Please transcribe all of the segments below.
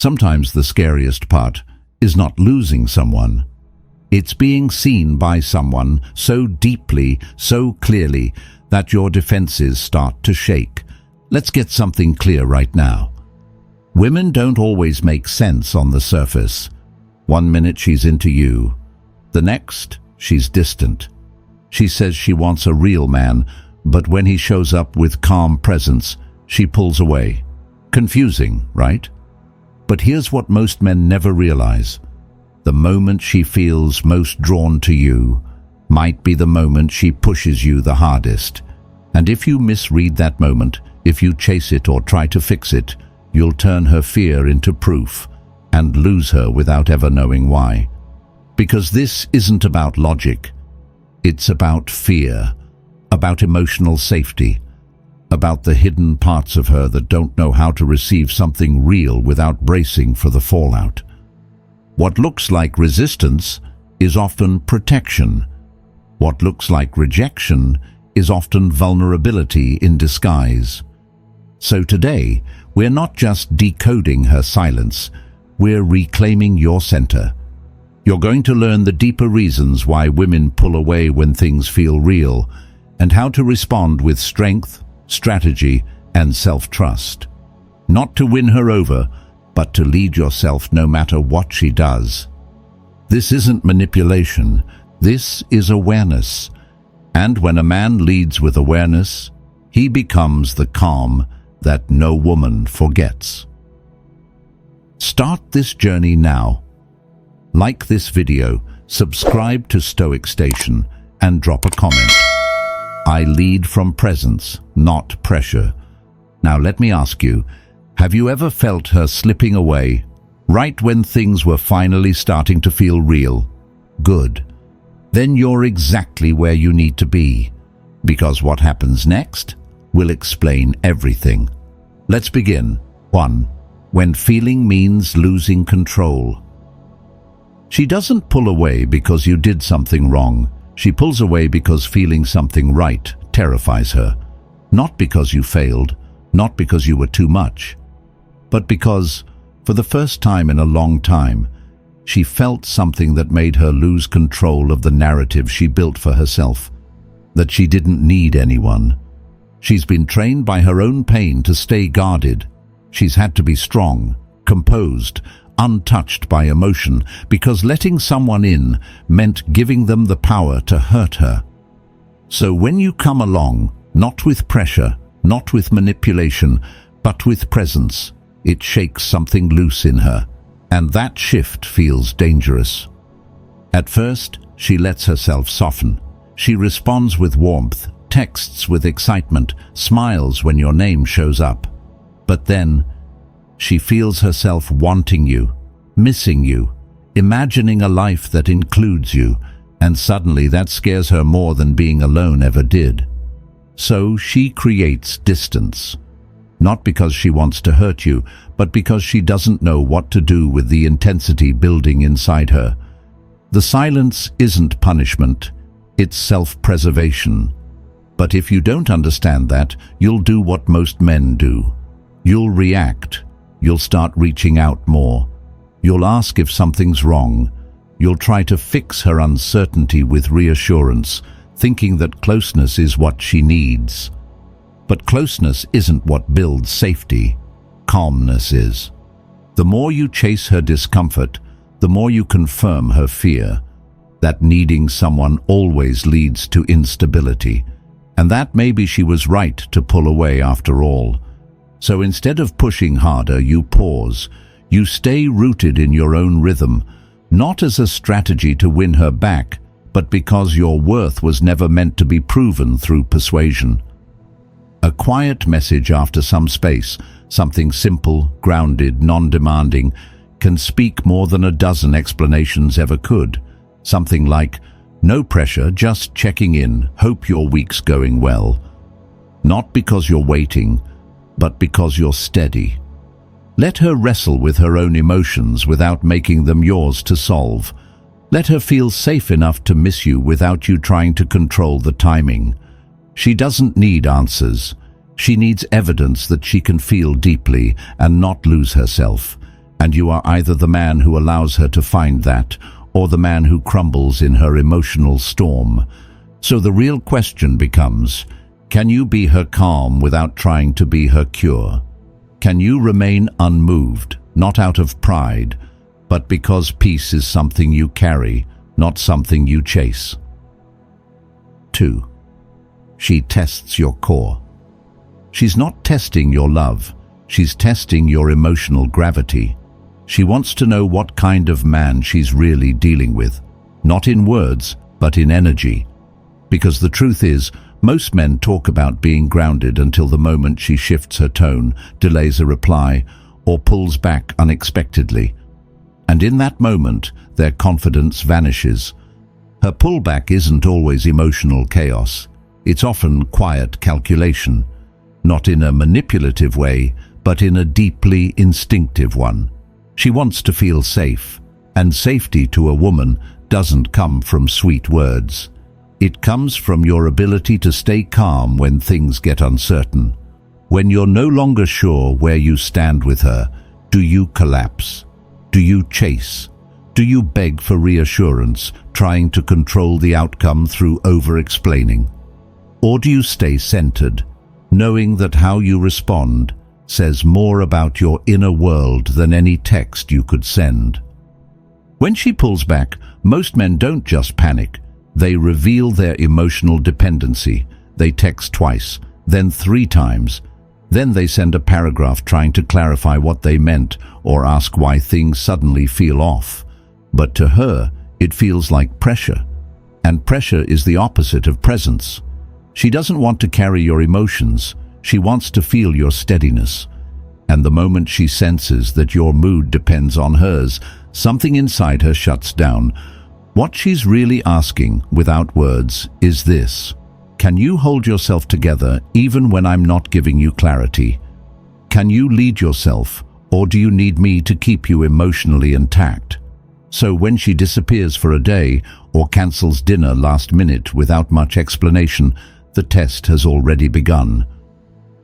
Sometimes the scariest part is not losing someone. It's being seen by someone so deeply, so clearly, that your defenses start to shake. Let's get something clear right now. Women don't always make sense on the surface. One minute she's into you, the next she's distant. She says she wants a real man, but when he shows up with calm presence, she pulls away. Confusing, right? But here's what most men never realize. The moment she feels most drawn to you might be the moment she pushes you the hardest. And if you misread that moment, if you chase it or try to fix it, you'll turn her fear into proof and lose her without ever knowing why. Because this isn't about logic. It's about fear, about emotional safety, about the hidden parts of her that don't know how to receive something real without bracing for the fallout. What looks like resistance is often protection. What looks like rejection is often vulnerability in disguise. So today, we're not just decoding her silence, we're reclaiming your center. You're going to learn the deeper reasons why women pull away when things feel real, and how to respond with strength, strategy, and self-trust. Not to win her over, but to lead yourself no matter what she does. This isn't manipulation, this is awareness. And when a man leads with awareness, he becomes the calm that no woman forgets. Start this journey now. Like this video, subscribe to Stoic Station, and drop a comment. I lead from presence, not pressure. Now let me ask you, have you ever felt her slipping away, right when things were finally starting to feel real? Good. Then you're exactly where you need to be, because what happens next will explain everything. Let's begin. 1. When feeling means losing control. She doesn't pull away because you did something wrong. She pulls away because feeling something right terrifies her. Not because you failed, not because you were too much, but because, for the first time in a long time, she felt something that made her lose control of the narrative she built for herself, that she didn't need anyone. She's been trained by her own pain to stay guarded. She's had to be strong, composed, untouched by emotion, because letting someone in meant giving them the power to hurt her. So when you come along, not with pressure, not with manipulation, but with presence, it shakes something loose in her, and that shift feels dangerous. At first, she lets herself soften. She responds with warmth, texts with excitement, smiles when your name shows up. But then, she feels herself wanting you, missing you, imagining a life that includes you, and suddenly that scares her more than being alone ever did. So she creates distance. Not because she wants to hurt you, but because she doesn't know what to do with the intensity building inside her. The silence isn't punishment, it's self-preservation. But if you don't understand that, you'll do what most men do. You'll react. You'll start reaching out more. You'll ask if something's wrong. You'll try to fix her uncertainty with reassurance, thinking that closeness is what she needs. But closeness isn't what builds safety. Calmness is. The more you chase her discomfort, the more you confirm her fear. That needing someone always leads to instability, and that maybe she was right to pull away after all. So instead of pushing harder, you pause. You stay rooted in your own rhythm, not as a strategy to win her back, but because your worth was never meant to be proven through persuasion. A quiet message after some space, something simple, grounded, non-demanding, can speak more than a dozen explanations ever could. Something like, "No pressure, just checking in, hope your week's going well." Not because you're waiting, but because you're steady. Let her wrestle with her own emotions without making them yours to solve. Let her feel safe enough to miss you without you trying to control the timing. She doesn't need answers. She needs evidence that she can feel deeply and not lose herself. And you are either the man who allows her to find that, or the man who crumbles in her emotional storm. So the real question becomes, can you be her calm without trying to be her cure? Can you remain unmoved, not out of pride, but because peace is something you carry, not something you chase? 2. She tests your core. She's not testing your love, she's testing your emotional gravity. She wants to know what kind of man she's really dealing with, not in words, but in energy. Because the truth is, most men talk about being grounded until the moment she shifts her tone, delays a reply, or pulls back unexpectedly. And in that moment, their confidence vanishes. Her pullback isn't always emotional chaos. It's often quiet calculation, not in a manipulative way, but in a deeply instinctive one. She wants to feel safe, and safety to a woman doesn't come from sweet words. It comes from your ability to stay calm when things get uncertain. When you're no longer sure where you stand with her, do you collapse? Do you chase? Do you beg for reassurance, trying to control the outcome through over-explaining? Or do you stay centered, knowing that how you respond says more about your inner world than any text you could send? When she pulls back, most men don't just panic. They reveal their emotional dependency. They text twice, then 3 times. Then they send a paragraph trying to clarify what they meant or ask why things suddenly feel off. But to her, it feels like pressure. And pressure is the opposite of presence. She doesn't want to carry your emotions. She wants to feel your steadiness. And the moment she senses that your mood depends on hers, something inside her shuts down. What she's really asking, without words, is this: can you hold yourself together even when I'm not giving you clarity? Can you lead yourself, or do you need me to keep you emotionally intact? So when she disappears for a day or cancels dinner last minute without much explanation, the test has already begun.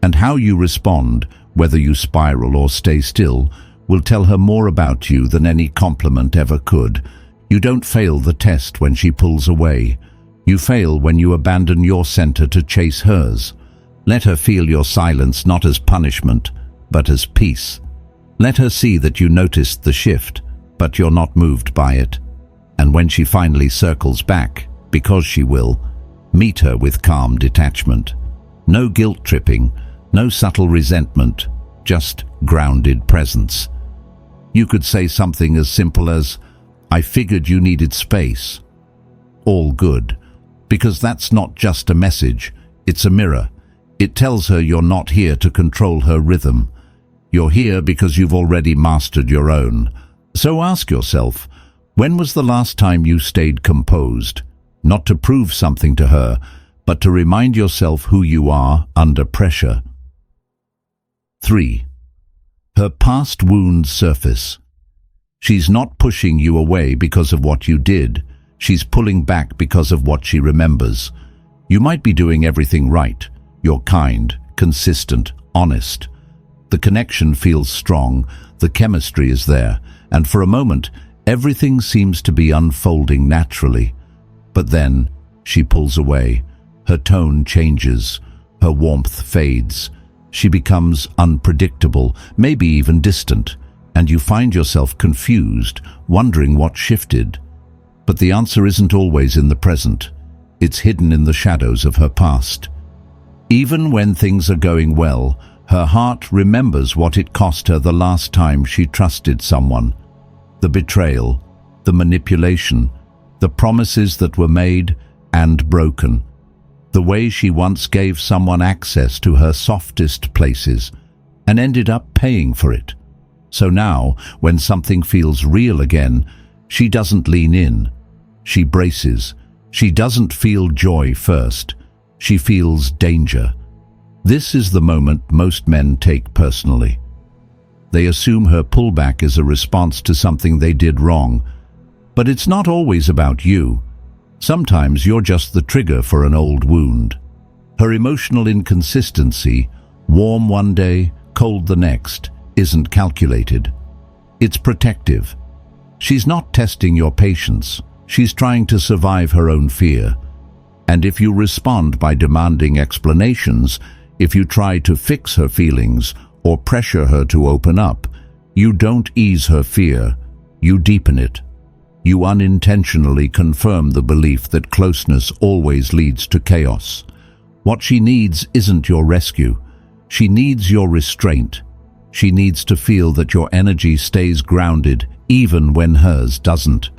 And how you respond, whether you spiral or stay still, will tell her more about you than any compliment ever could. You don't fail the test when she pulls away. You fail when you abandon your center to chase hers. Let her feel your silence not as punishment, but as peace. Let her see that you noticed the shift, but you're not moved by it. And when she finally circles back, because she will, meet her with calm detachment. No guilt-tripping, no subtle resentment, just grounded presence. You could say something as simple as, "I figured you needed space." All good, because that's not just a message, it's a mirror. It tells her you're not here to control her rhythm. You're here because you've already mastered your own. So ask yourself, when was the last time you stayed composed? Not to prove something to her, but to remind yourself who you are under pressure. 3. Her past wounds surface. She's not pushing you away because of what you did. She's pulling back because of what she remembers. You might be doing everything right. You're kind, consistent, honest. The connection feels strong, the chemistry is there, and for a moment, everything seems to be unfolding naturally. But then, she pulls away. Her tone changes. Her warmth fades. She becomes unpredictable, maybe even distant, and you find yourself confused, wondering what shifted. But the answer isn't always in the present. It's hidden in the shadows of her past. Even when things are going well, her heart remembers what it cost her the last time she trusted someone. The betrayal, the manipulation, the promises that were made and broken. The way she once gave someone access to her softest places and ended up paying for it. So now, when something feels real again, she doesn't lean in. She braces. She doesn't feel joy first. She feels danger. This is the moment most men take personally. They assume her pullback is a response to something they did wrong. But it's not always about you. Sometimes you're just the trigger for an old wound. Her emotional inconsistency, warm one day, cold the next, isn't calculated. It's protective. She's not testing your patience. She's trying to survive her own fear. And if you respond by demanding explanations, if you try to fix her feelings or pressure her to open up, you don't ease her fear, you deepen it. You unintentionally confirm the belief that closeness always leads to chaos. What she needs isn't your rescue. She needs your restraint. She needs to feel that your energy stays grounded even when hers doesn't,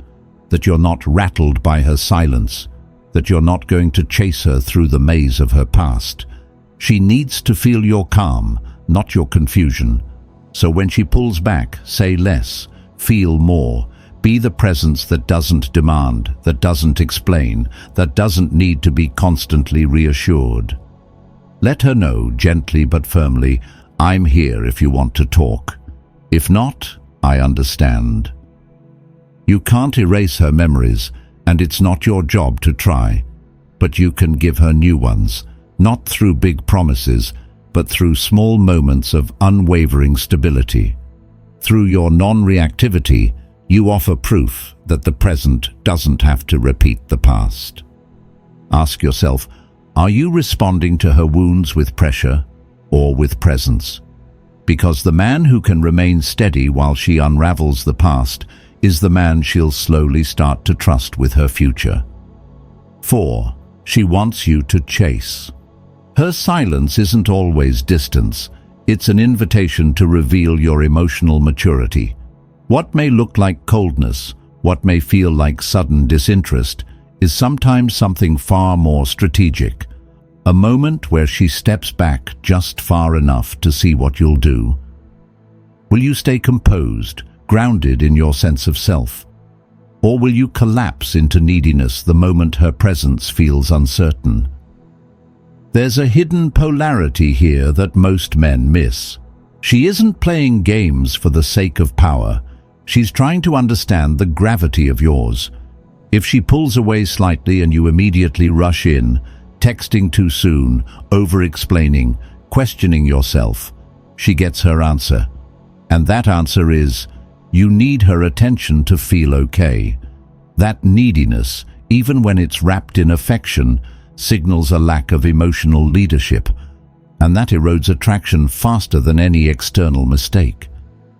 that you're not rattled by her silence, that you're not going to chase her through the maze of her past. She needs to feel your calm, not your confusion. So when she pulls back, say less, feel more. Be the presence that doesn't demand, that doesn't explain, that doesn't need to be constantly reassured. Let her know, gently but firmly, I'm here if you want to talk. If not, I understand. You can't erase her memories, and it's not your job to try. But you can give her new ones, not through big promises, but through small moments of unwavering stability. Through your non-reactivity, you offer proof that the present doesn't have to repeat the past. Ask yourself, are you responding to her wounds with pressure or with presence? Because the man who can remain steady while she unravels the past is the man she'll slowly start to trust with her future. 4. She wants you to chase. Her silence isn't always distance. It's an invitation to reveal your emotional maturity. What may look like coldness, what may feel like sudden disinterest, is sometimes something far more strategic. A moment where she steps back just far enough to see what you'll do. Will you stay composed, grounded in your sense of self? Or will you collapse into neediness the moment her presence feels uncertain? There's a hidden polarity here that most men miss. She isn't playing games for the sake of power. She's trying to understand the gravity of yours. If she pulls away slightly and you immediately rush in, texting too soon, over-explaining, questioning yourself, she gets her answer. And that answer is, you need her attention to feel okay. That neediness, even when it's wrapped in affection, signals a lack of emotional leadership, and that erodes attraction faster than any external mistake.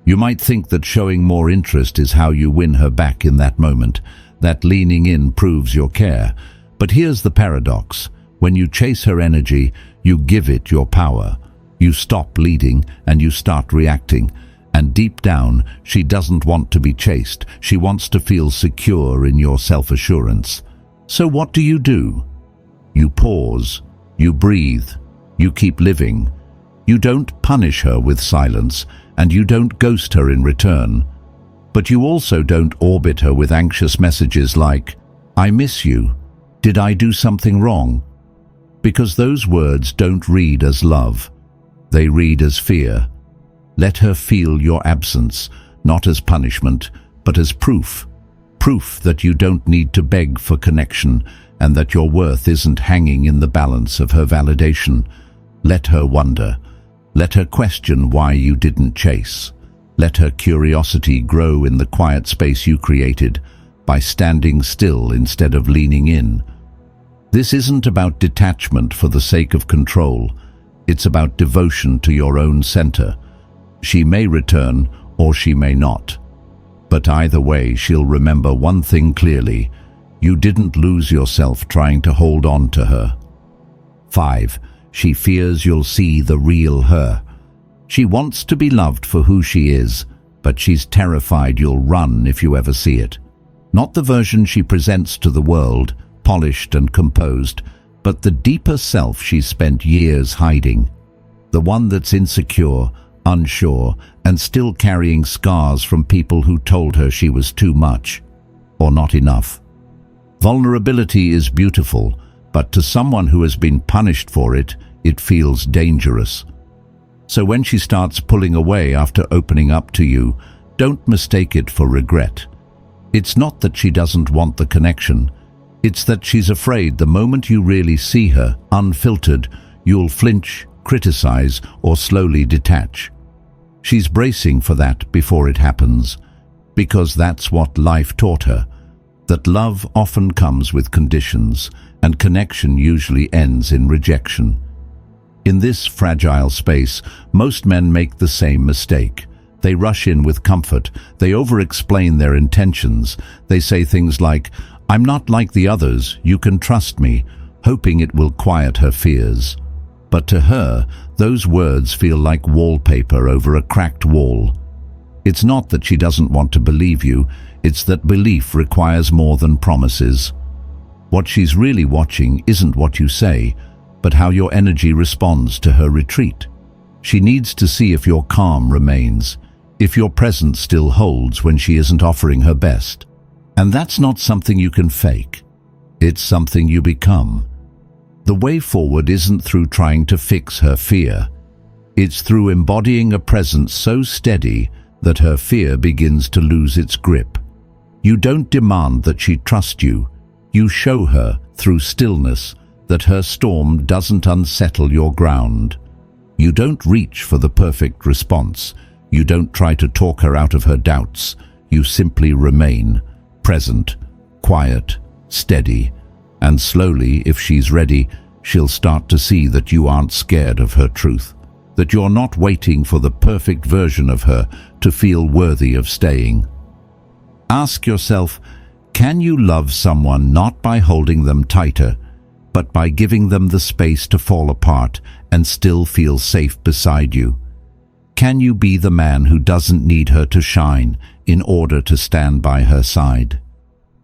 You might think that showing more interest is how you win her back in that moment, that leaning in proves your care. But here's the paradox. When you chase her energy, you give it your power. You stop leading and you start reacting. And deep down, she doesn't want to be chased. She wants to feel secure in your self-assurance. So what do? You pause, you breathe, you keep living. You don't punish her with silence, and you don't ghost her in return. But you also don't orbit her with anxious messages like, I miss you. Did I do something wrong? Because those words don't read as love. They read as fear. Let her feel your absence, not as punishment, but as proof. Proof that you don't need to beg for connection, and that your worth isn't hanging in the balance of her validation. Let her wonder. Let her question why you didn't chase. Let her curiosity grow in the quiet space you created by standing still instead of leaning in. This isn't about detachment for the sake of control. It's about devotion to your own center. She may return or she may not. But either way, she'll remember one thing clearly. You didn't lose yourself trying to hold on to her. 5. She fears you'll see the real her. She wants to be loved for who she is, but she's terrified you'll run if you ever see it. Not the version she presents to the world, polished and composed, but the deeper self she's spent years hiding. The one that's insecure, unsure, and still carrying scars from people who told her she was too much, or not enough. Vulnerability is beautiful, but to someone who has been punished for it, it feels dangerous. So when she starts pulling away after opening up to you, don't mistake it for regret. It's not that she doesn't want the connection. It's that she's afraid the moment you really see her, unfiltered, you'll flinch, criticize, or slowly detach. She's bracing for that before it happens, because that's what life taught her, that love often comes with conditions, and connection usually ends in rejection. In this fragile space, most men make the same mistake. They rush in with comfort, they over-explain their intentions, they say things like, "I'm not like the others, you can trust me," hoping it will quiet her fears. But to her, those words feel like wallpaper over a cracked wall. It's not that she doesn't want to believe you, it's that belief requires more than promises. What she's really watching isn't what you say, but how your energy responds to her retreat. She needs to see if your calm remains, if your presence still holds when she isn't offering her best. And that's not something you can fake. It's something you become. The way forward isn't through trying to fix her fear. It's through embodying a presence so steady that her fear begins to lose its grip. You don't demand that she trust you. You show her, through stillness, that her storm doesn't unsettle your ground. You don't reach for the perfect response. You don't try to talk her out of her doubts. You simply remain, present, quiet, steady, and slowly, if she's ready, she'll start to see that you aren't scared of her truth, that you're not waiting for the perfect version of her to feel worthy of staying. Ask yourself, can you love someone not by holding them tighter, but by giving them the space to fall apart and still feel safe beside you? Can you be the man who doesn't need her to shine in order to stand by her side?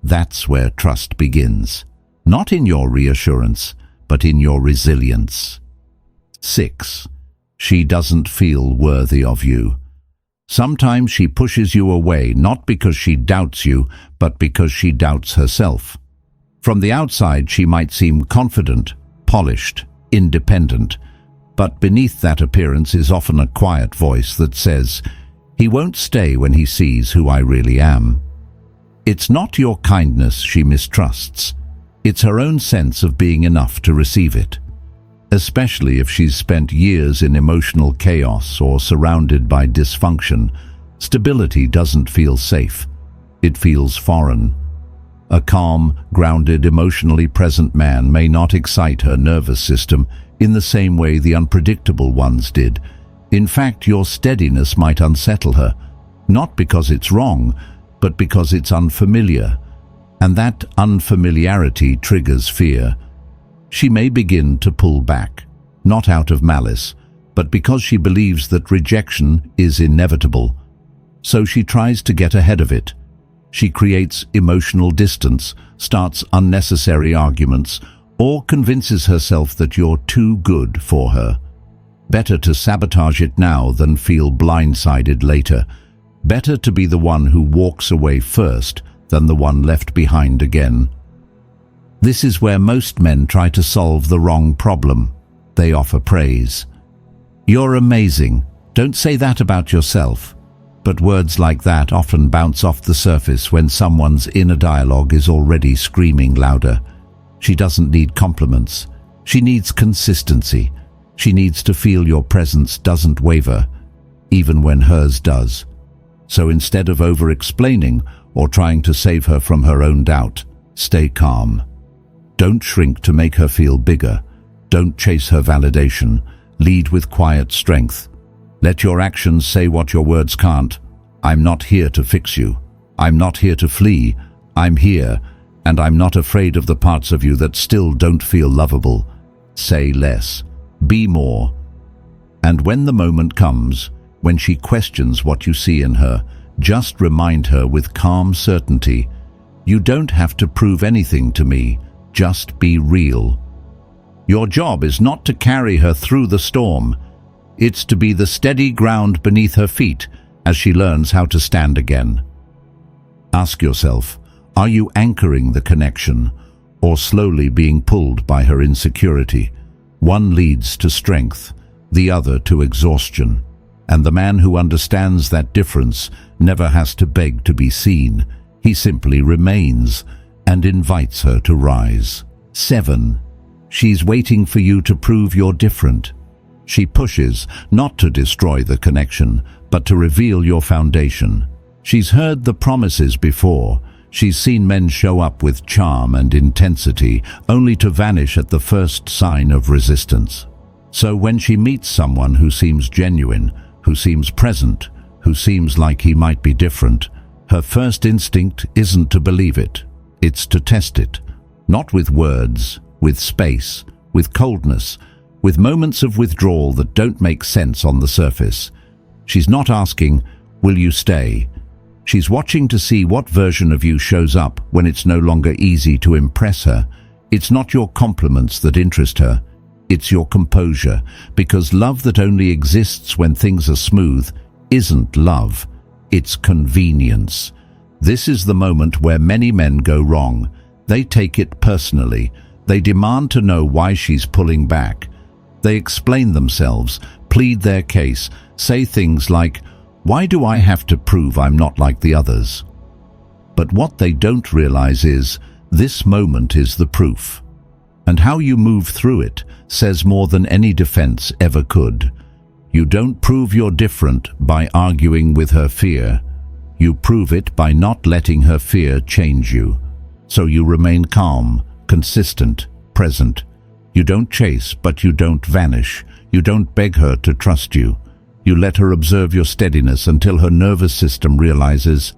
That's where trust begins. Not in your reassurance, but in your resilience. 6. She doesn't feel worthy of you. Sometimes she pushes you away, not because she doubts you, but because she doubts herself. From the outside, she might seem confident, polished, independent, but beneath that appearance is often a quiet voice that says, "He won't stay when he sees who I really am." It's not your kindness she mistrusts. It's her own sense of being enough to receive it. Especially if she's spent years in emotional chaos or surrounded by dysfunction, stability doesn't feel safe. It feels foreign. A calm, grounded, emotionally present man may not excite her nervous system in the same way the unpredictable ones did. In fact, your steadiness might unsettle her, not because it's wrong, but because it's unfamiliar. And that unfamiliarity triggers fear. She may begin to pull back, not out of malice, but because she believes that rejection is inevitable. So she tries to get ahead of it. She creates emotional distance, starts unnecessary arguments, or convinces herself that you're too good for her. Better to sabotage it now than feel blindsided later. Better to be the one who walks away first than the one left behind again. This is where most men try to solve the wrong problem. They offer praise. "You're amazing. Don't say that about yourself." But words like that often bounce off the surface when someone's inner dialogue is already screaming louder. She doesn't need compliments. She needs consistency. She needs to feel your presence doesn't waver, even when hers does. So instead of over-explaining or trying to save her from her own doubt, stay calm. Don't shrink to make her feel bigger. Don't chase her validation. Lead with quiet strength. Let your actions say what your words can't. I'm not here to fix you. I'm not here to flee. I'm here, and I'm not afraid of the parts of you that still don't feel lovable. Say less. Be more. And when the moment comes, when she questions what you see in her, just remind her with calm certainty, "You don't have to prove anything to me. Just be real." Your job is not to carry her through the storm. It's to be the steady ground beneath her feet as she learns how to stand again. Ask yourself, are you anchoring the connection or slowly being pulled by her insecurity? One leads to strength, the other to exhaustion. And the man who understands that difference never has to beg to be seen. He simply remains and invites her to rise. 7. She's waiting for you to prove you're different. She pushes, not to destroy the connection, but to reveal your foundation. She's heard the promises before. She's seen men show up with charm and intensity, only to vanish at the first sign of resistance. So when she meets someone who seems genuine, who seems present, who seems like he might be different, her first instinct isn't to believe it. It's to test it. Not with words, with space, with coldness, with moments of withdrawal that don't make sense on the surface. She's not asking, "Will you stay?" She's watching to see what version of you shows up when it's no longer easy to impress her. It's not your compliments that interest her. It's your composure, because love that only exists when things are smooth isn't love. It's convenience. This is the moment where many men go wrong. They take it personally. They demand to know why she's pulling back. They explain themselves, plead their case, say things like, "Why do I have to prove I'm not like the others?" But what they don't realize is, this moment is the proof. And how you move through it says more than any defense ever could. You don't prove you're different by arguing with her fear. You prove it by not letting her fear change you. So you remain calm, consistent, present. You don't chase, but you don't vanish. You don't beg her to trust you. You let her observe your steadiness until her nervous system realizes,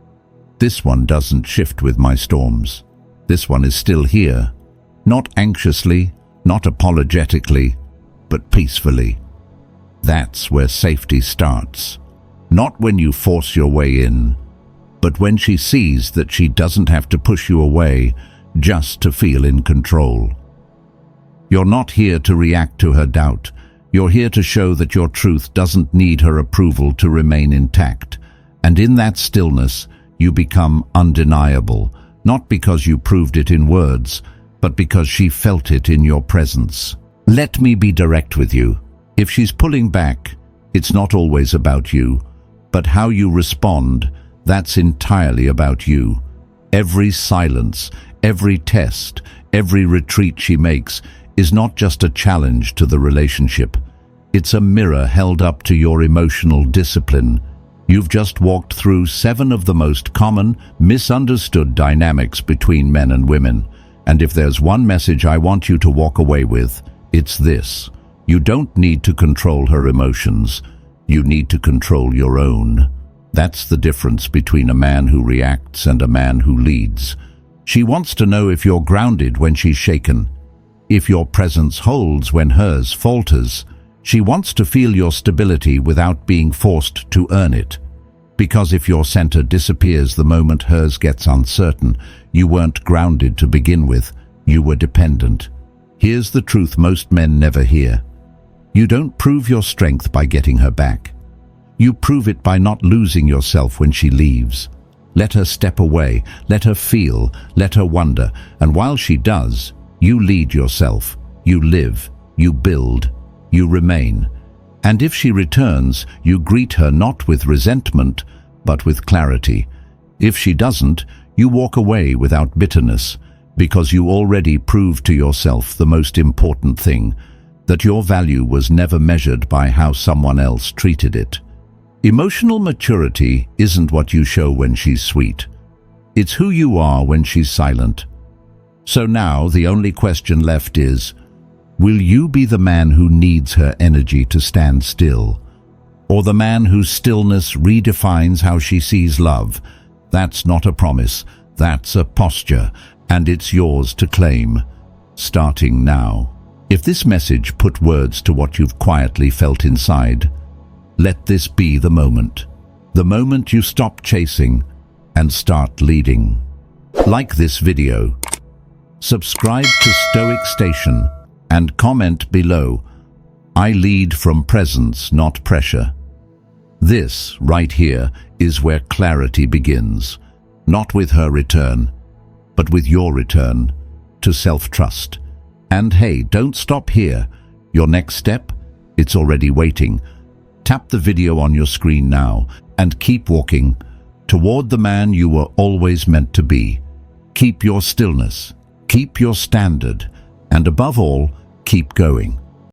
this one doesn't shift with my storms. This one is still here. Not anxiously, not apologetically, but peacefully. That's where safety starts. Not when you force your way in, but when she sees that she doesn't have to push you away just to feel in control. You're not here to react to her doubt. You're here to show that your truth doesn't need her approval to remain intact. And in that stillness, you become undeniable, not because you proved it in words, but because she felt it in your presence. Let me be direct with you. If she's pulling back, it's not always about you, but how you respond, that's entirely about you. Every silence, every test, every retreat she makes is not just a challenge to the relationship. It's a mirror held up to your emotional discipline. You've just walked through 7 of the most common, misunderstood dynamics between men and women. And if there's one message I want you to walk away with, it's this. You don't need to control her emotions. You need to control your own. That's the difference between a man who reacts and a man who leads. She wants to know if you're grounded when she's shaken, if your presence holds when hers falters. She wants to feel your stability without being forced to earn it. Because if your center disappears the moment hers gets uncertain, you weren't grounded to begin with, you were dependent. Here's the truth most men never hear. You don't prove your strength by getting her back. You prove it by not losing yourself when she leaves. Let her step away, let her feel, let her wonder, and while she does, you lead yourself, you live, you build, you remain. And if she returns, you greet her not with resentment, but with clarity. If she doesn't, you walk away without bitterness, because you already proved to yourself the most important thing, that your value was never measured by how someone else treated it. Emotional maturity isn't what you show when she's sweet. It's who you are when she's silent. So now the only question left is, will you be the man who needs her energy to stand still? Or the man whose stillness redefines how she sees love? That's not a promise, that's a posture, and it's yours to claim, starting now. If this message put words to what you've quietly felt inside, let this be the moment you stop chasing and start leading. Like this video, subscribe to Stoic Station, and comment below, I lead from presence, not pressure. This, right here, is where clarity begins, not with her return, but with your return to self-trust. And hey, don't stop here. Your next step, it's already waiting. Tap the video on your screen now and keep walking toward the man you were always meant to be. Keep your stillness, keep your standard, and above all, keep going.